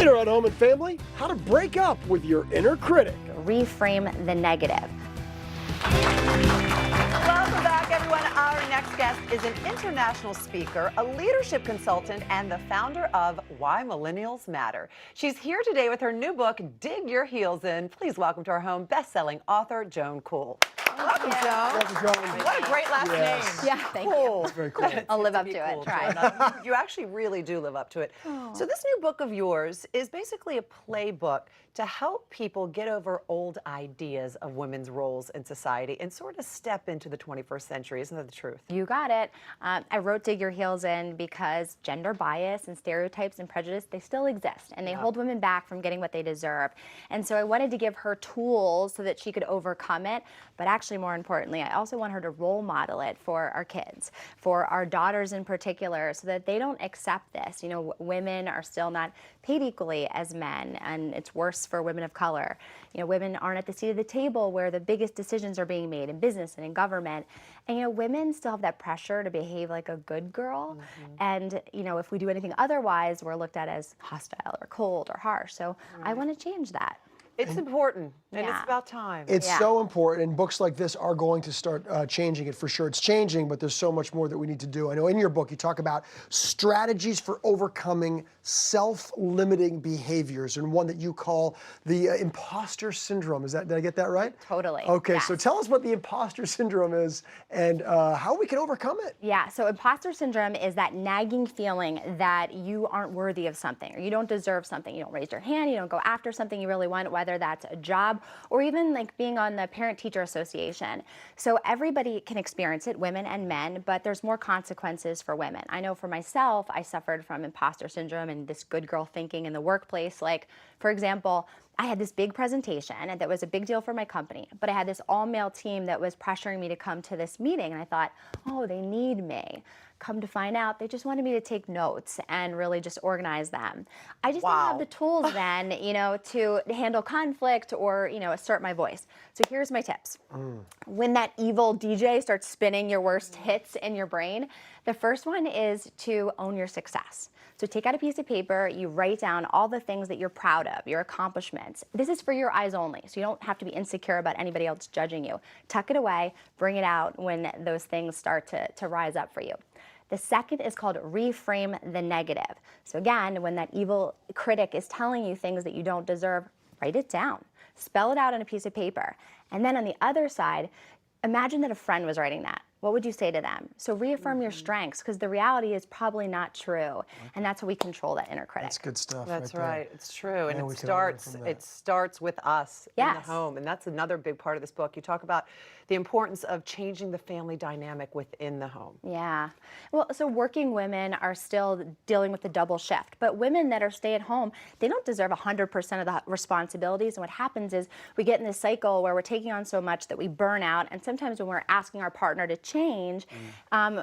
Later on Home and Family, how to break up with your inner critic. Reframe the negative. Welcome back, everyone. Our next guest is an international speaker, a leadership consultant, and the founder of Why Millennials Matter. She's here today with her new book, Dig Your Heels In. Please welcome to our home best-selling author, Joan Kuhl. Welcome, Joan. Welcome, Joan. What a great last name. Yeah, thank Cool. you. That's very cool. I'll live up to Cool, it. Try. Joan. You actually really do live up to it. So this new book of yours is basically a playbook to help people get over old ideas of women's roles in society and sort of step into the 21st century. Isn't that the truth? You got it. I wrote Dig Your Heels In because gender bias and stereotypes and prejudice, they still exist, and they hold women back from getting what they deserve. And so I wanted to give her tools so that she could overcome it, but actually more importantly, I also want her to role model it for our kids, for our daughters in particular, so that they don't accept this. You know, women are still not paid equally as men, and it's worse for women of color. You know, women aren't at the seat of the table where the biggest decisions are being made in business and in government. And, you know, women still have that pressure to behave like a good girl. And, you know, if we do anything otherwise, we're looked at as hostile or cold or harsh. So I want to change that. It's important, and Yeah. it's about time. It's Yeah. so important, and books like this are going to start changing it for sure. It's changing, but there's so much more that we need to do. I know in your book you talk about strategies for overcoming self-limiting behaviors, and one that you call the imposter syndrome. Did I get that right? Totally. Okay, yes. so tell us what the imposter syndrome is and how we can overcome it. Yeah, so imposter syndrome is that nagging feeling that you aren't worthy of something or you don't deserve something. You don't raise your hand, you don't go after something you really want, whether that's a job or even like being on the Parent-Teacher Association. So everybody can experience it, women and men, but there's more consequences for women. I know for myself, I suffered from imposter syndrome and this good girl thinking in the workplace. Like, for example, I had this big presentation and that was a big deal for my company, but I had this all-male team that was pressuring me to come to this meeting, and I thought, oh, they need me. Come to find out, they just wanted me to take notes and really just organize them. I just didn't have the tools then, you know, to handle conflict or, you know, assert my voice. So here's my tips. When that evil DJ starts spinning your worst hits in your brain, the first one is to own your success. So take out a piece of paper, you write down all the things that you're proud of, your accomplishments. This is for your eyes only, so you don't have to be insecure about anybody else judging you. Tuck it away, bring it out when those things start to rise up for you. The second is called reframe the negative. So again, when that evil critic is telling you things that you don't deserve, write it down. Spell it out on a piece of paper. And then on the other side, imagine that a friend was writing that. What would you say to them? So reaffirm your strengths, because the reality is probably not true. And that's how we control that inner critic. That's good stuff. That's right. right. It's true, and Yeah, we it can all learn starts. from that. It starts with us in the Yes. home, and that's another big part of this book. You talk about the importance of changing the family dynamic within the home. Yeah. Well, so working women are still dealing with the double shift, but women that are stay at home, they don't deserve 100% of the responsibilities. And what happens is we get in this cycle where we're taking on so much that we burn out. And sometimes when we're asking our partner to change,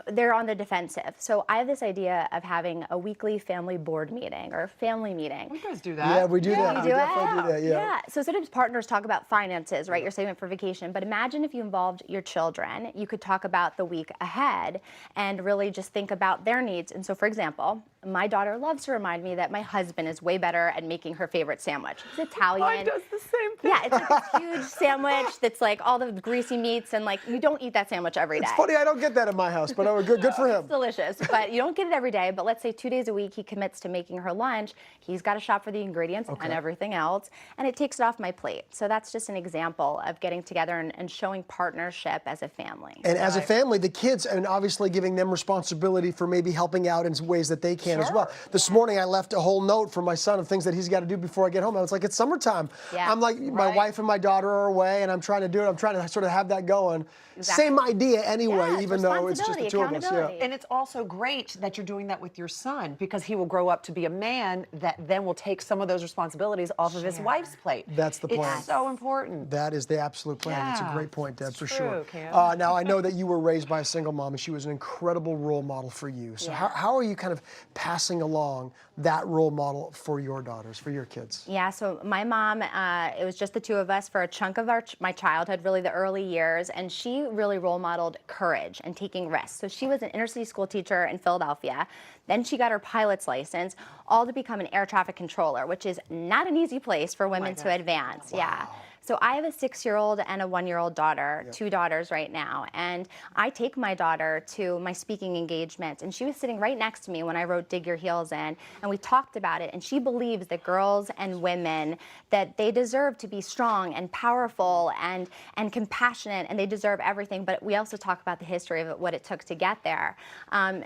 they're on the defensive. So I have this idea of having a weekly family board meeting or family meeting. You guys do that? Yeah, we do that. You We do definitely it? do that, yeah. So sometimes partners talk about finances, right? Your saving for vacation. But imagine if you involved your children. You could talk about the week ahead and really just think about their needs. And so, for example, my daughter loves to remind me that my husband is way better at making her favorite sandwich. He's Italian. Mine does the same thing. Yeah, it's like this huge sandwich that's like all the greasy meats, and like you don't eat that sandwich every day. It's funny, I don't get that in my house, but good for him. It's delicious, but you don't get it every day. But let's say 2 days a week he commits to making her lunch. He's got to shop for the ingredients and everything else, and it takes it off my plate. So that's just an example of getting together and showing partnership as a family. And as a family, the kids, and obviously giving them responsibility for maybe helping out in ways that they can as well. This morning I left a whole note for my son of things that he's got to do before I get home. I was like, it's summertime. Yeah. I'm like, my wife and my daughter are away, and I'm trying to do it. I'm trying to sort of have that going. Exactly. Same idea anyway, Yeah, even though it's just the two of us. accountability. And it's also great that you're doing that with your son, because he will grow up to be a man that then will take some of those responsibilities off of his wife's plate. That's the plan. It's so important. That is the absolute plan. It's a Yeah, great point, Deb, it's for true, sure. Cam. Now, I know that you were raised by a single mom, and she was an incredible role model for you. So how are you kind of passing along that role model for your daughters, for your kids? Yeah, so my mom, it was just the two of us for a chunk of my childhood, really the early years, and she really role modeled courage and taking risks. So she was an inner city school teacher in Philadelphia. Then she got her pilot's license, all to become an air traffic controller, which is not an easy place for women to advance. Wow. Yeah. So I have a 6-year-old and a 1-year-old daughter, 2 daughters right now, and I take my daughter to my speaking engagement, and she was sitting right next to me when I wrote Dig Your Heels In, and we talked about it, and she believes that girls and women, that they deserve to be strong and powerful and compassionate, and they deserve everything, but we also talk about the history of it, what it took to get there.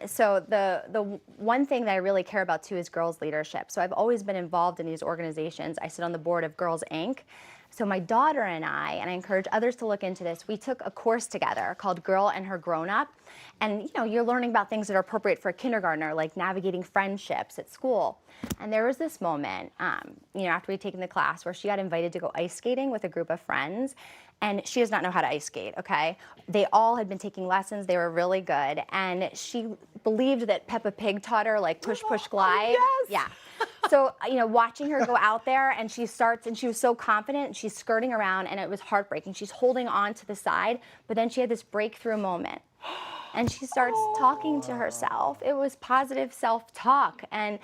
So the one thing that I really care about too is girls' leadership. So I've always been involved in these organizations. I sit on the board of Girls Inc. So my daughter and I encourage others to look into this, we took a course together called Girl and Her Grown Up. And you know, you're learning about things that are appropriate for a kindergartner, like navigating friendships at school. And there was this moment, you know, after we'd taken the class where she got invited to go ice skating with a group of friends. And she does not know how to ice skate, okay? They all had been taking lessons, they were really good. And she believed that Peppa Pig taught her like push, push, glide. Oh, yes. Yeah. So, you know, watching her go out there and she starts, and she was so confident, and she's skirting around, and it was heartbreaking. She's holding on to the side, but then she had this breakthrough moment. And she starts talking to herself. It was positive self-talk. And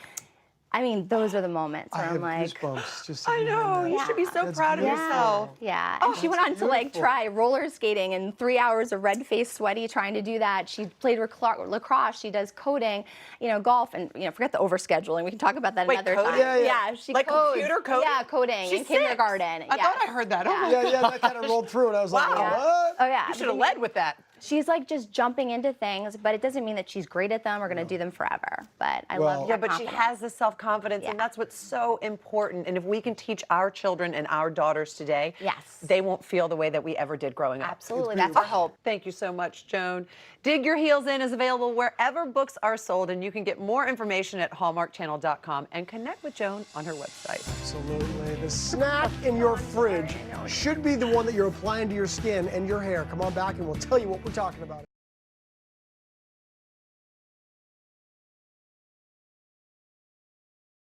I mean, those are the moments where I I'm have like, goosebumps just I hearing know. that. You should be so That's proud of beautiful. yourself. yeah. And she went on to like beautiful. try roller skating and 3 hours of red-faced sweaty trying to do that. She played lacrosse. She does coding, you know, golf, and you know, forget the overscheduling. We can talk about that Wait, another coding? time. Yeah. She Like codes. computer coding? Yeah, coding She's in kindergarten. 6. I thought I heard that. Oh, my Yeah, that kind of rolled through, and I was like, Wow. what? Oh yeah. You should have led with that. She's like just jumping into things, but it doesn't mean that she's great at them or going to do them forever. But I love Yeah, her but she confidence. has the self-confidence, and Yeah. that's what's so important. And if we can teach our children and our daughters today, Yes. they won't feel the way that we ever did growing up. Absolutely, that's our hope. Thank you so much, Joan. Dig Your Heels In is available wherever books are sold, and you can get more information at hallmarkchannel.com and connect with Joan on her website. Absolutely. The snack in your fridge should be the one that you're applying to your skin and your hair. Come on back and we'll tell you what we're talking about.